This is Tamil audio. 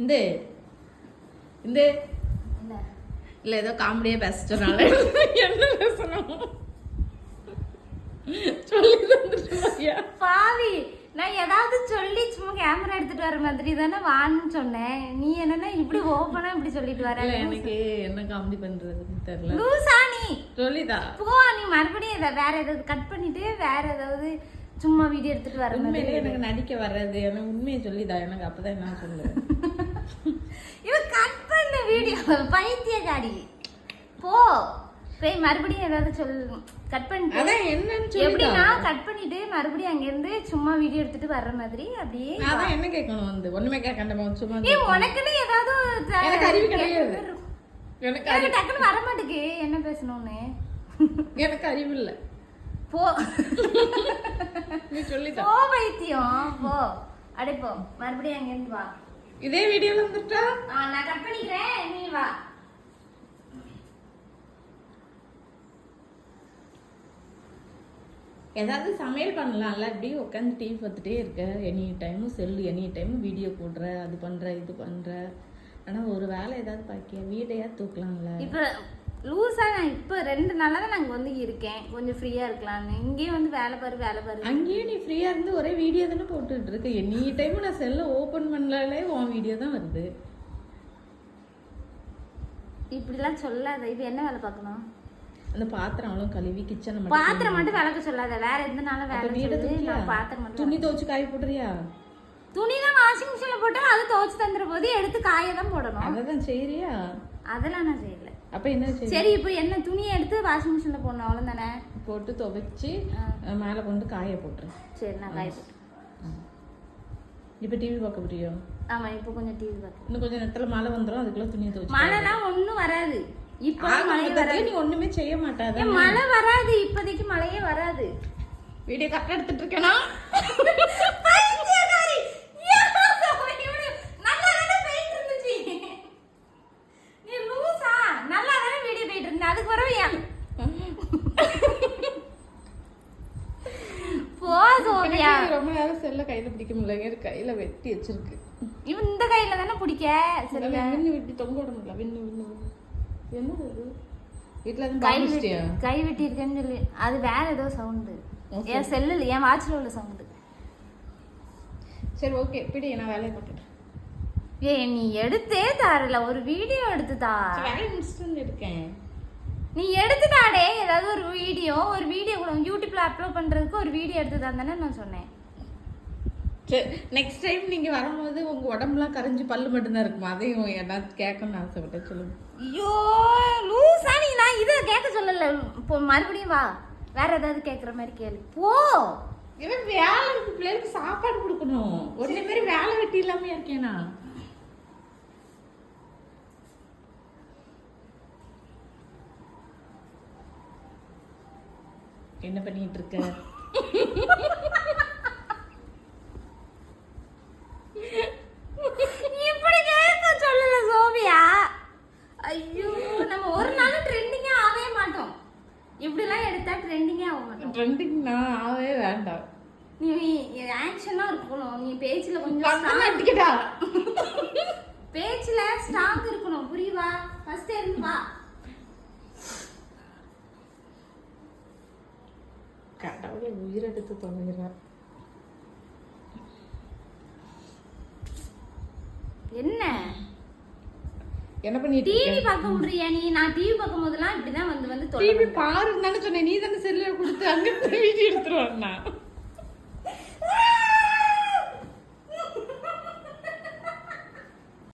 இந்த இந்த இல்ல ஏதோ காமெடியா பேசுறனால என்ன பேசணும் சொல்லி தந்துட்டு பாவி. நான் ஏதாவது சொல்லி சும்மா கேமரா எடுத்துட்டு வர மாதிரி தானே வான்னு சொன்னேன். நீ என்னன்னா இப்படி ஓப்பனா இப்படி சொல்லிட்டு வர. எனக்கு என்ன காமெடி பண்றதுன்னு தெரியல. லூசா நீ சொல்லிதா போ. நீ மறுபடியும் வேற ஏதாவது கட் பண்ணிட்டு வேற ஏதாவது சும்மா வீடியோ எடுத்துட்டு வர மாதிரி. உண்மையிலே எனக்கு நடிக்க வர்றது. எனக்கு உண்மையை சொல்லிதா. எனக்கு அப்பதான் என்ன சொல்லுவேன். இவன் கட் பண்ண வீடியோ பைத்தியக்காரி. போ போய் மறுபடியும் ஏதாவது சொல்லு. கட் பண்ணிட்டு அதான் என்னன்னு சொல்லி எப்படின்னா கட் பண்ணிட்டு மறுபடியும் அங்க இருந்து சும்மா வீடியோ எடுத்துட்டு வர்ற மாதிரி அப்படியே. அதான் என்ன கேட்கணும் வந்து ஒண்ணுமே கேட்கண்டமா சும்மா. உனக்குன்னு ஏதாவது எனக்கு அறிவு கிடையாது. எனக்கு டக்குன்னு வர மாட்டேங்குது என்ன பேசணும்னு. எனக்கு அறிவு இல்ல. போ நீ சொல்லிட்டா. போ பைத்தியம் போ. அடே போ மறுபடியும் அங்க இருந்து வா. இதே வீடியோல வந்துட்டா நான் கட் பண்ணிக்கிறேன் நீ வா. ஏதாவது சமையல் பண்ணலாம்ல. அப்படியே உட்காந்து டிவி பார்த்துட்டே இருக்க. எனி டைமும் செல்லு, எனி டைமும் வீடியோ போடுற, அது பண்ற இது பண்ற. ஆனா ஒரு வேலை ஏதாவது பாக்கியா வீடையா தூக்கலாம்ல. இப்ப லூசா நான் இப்ப 2 நாளா தான் நாங்க வந்து இருக்கேன். கொஞ்சம் ஃப்ரீயா இருக்கலாம்னு. இங்கேயே வந்து வேலை பாரு. அங்கேயே நீ ஃப்ரீயா இருந்து ஒரே வீடியோ தானே போட்டுட்டு இருக்க. எனி டைம் நான் செல்ல ஓபன் பண்ணலாலே உன் வீடியோ தான் வருது. இப்படிலாம் சொல்லாத. இது என்ன வேலை பார்க்கணும்? அந்த பாத்திரம் அவ்வளவு கழுவி கிச்சன் பாத்திரம் மட்டும் விளக்க சொல்லாத. வேற எந்த நாளும் வேலை சொல்லு. பாத்திரம் மட்டும். துணி துவைச்சு காய போடுறியா? துணிலாம் வாஷிங் மிஷின்ல போட்டா அது துவைச்சு தந்துற போது எடுத்து காய தான் போடணும். அததான் செய்யறியா? அதெல்லாம் நான் செய்யல. அப்ப என்ன செய்ய? சரி இப்போ என்ன துணியை எடுத்து வாஷிங் மிஷின்ல போடணும் அவ்வளவுதானே. போட்டு துவைச்சு மேல கொண்டு காய போட்டுறேன். சரி நான் காய போட்டு. இப்ப டிவி பார்க்க முடியும். ஆமா இப்போ கொஞ்சம் டிவி பார்க்க. இன்னும் கொஞ்சம் நேரத்துல மழை வந்துரும். அதுக்குள்ள துணியை துவைச்சு. மழைலாம் ஒண்ணும் வராது. இப்ப மழை வராது. நீ ஒண்ணுமே செய்ய மாட்டாத. மழை வராது. இப்போதைக்கு மழையே வராது. வீடியோ கரெக்டா எடுத்துட்டு இருக்கேனா? பைத்தியக்காரி. நல்லா தான போயிட்டு இருந்துச்சு. நீ லூசா? நல்லா தான வீடியோ போயிட்டு இருந்த. அதுக்கு வரவையா? போ சோபியா. ரொம்ப நேரம் செல்ல கையில பிடிக்க முடியல. கையில வெட்டி வச்சிருக்கு. இவன் இந்த கையில தானே பிடிக்க. சரி விண்ணு விட்டு தொங்க விட முடியல. விண்ணு என்ன அது? வீட்டுல கை வெட்டி இருக்கேன்னு சொல்லி அது வேற ஏதோ சவுண்டு. என் செல்லுல என் வாட்ச்ல உள்ள சவுண்டு. சரி ஓகே பிடி. நான் வேலையை பார்த்துட்டேன். நீ எடுத்தே தரல. ஒரு வீடியோ எடுத்து தா. வேலை முடிச்சுட்டு இருக்கேன். நீ எடுத்து தாடே. ஏதாவது ஒரு வீடியோ கூட யூடியூப்ல அப்லோட் பண்றதுக்கு ஒரு வீடியோ எடுத்து தானே நான் சொன்னேன். சரி நெக்ஸ்ட் டைம் நீங்க வரும்போது உங்க உடம்புலாம் கரைஞ்சு பல்லு மட்டும்தான் இருக்குமா? அதையும் ஏதாவது கேட்கணும்னு ஆசைப்பட்டேன். சொல்லுங்க. ஐயோ லூசா நீ. நான் இதை கேட்க சொல்லல. இப்போ மறுபடியும் வா. வேற ஏதாவது கேட்குற மாதிரி கேளு. போ. இவன் வேலை இருக்கு. பிள்ளைகளுக்கு சாப்பாடு கொடுக்கணும். ஒரே மாதிரி வேலை வெட்டி இல்லாம இருக்கேனா? என்ன பண்ணிட்டு இருக்க? இப்படி கேட்க சொல்லல சோபியா. ஐயோ நம்ம ஒரு நாள் ட்ரெண்டிங்கே ஆகவே மாட்டோம். இப்படிலாம் எடுத்தா ட்ரெண்டிங்கே ஆக மாட்டோம். ட்ரெண்டிங் நான் ஆகவே வேண்டாம். நீ ஆக்ஷனா இருக்கணும். நீ பேச்சுல கொஞ்சம் பேச்சுல ஸ்ட்ராங் இருக்கணும். புரியுவா? ஃபர்ஸ்ட் இருந்து வா. கடவுளை உயிரெடுத்து தொலைகிறார். என்ன பண்ணிட்டு டிவி பார்க்க முடியா நீ? நான் டிவி பார்க்கும் போதெல்லாம் இப்படிதான் வந்து டிவி பாருன்னு சொன்னேன். நீ தானே செல்ல கொடுத்து அங்க வீடியோ எடுத்துருவாங்க.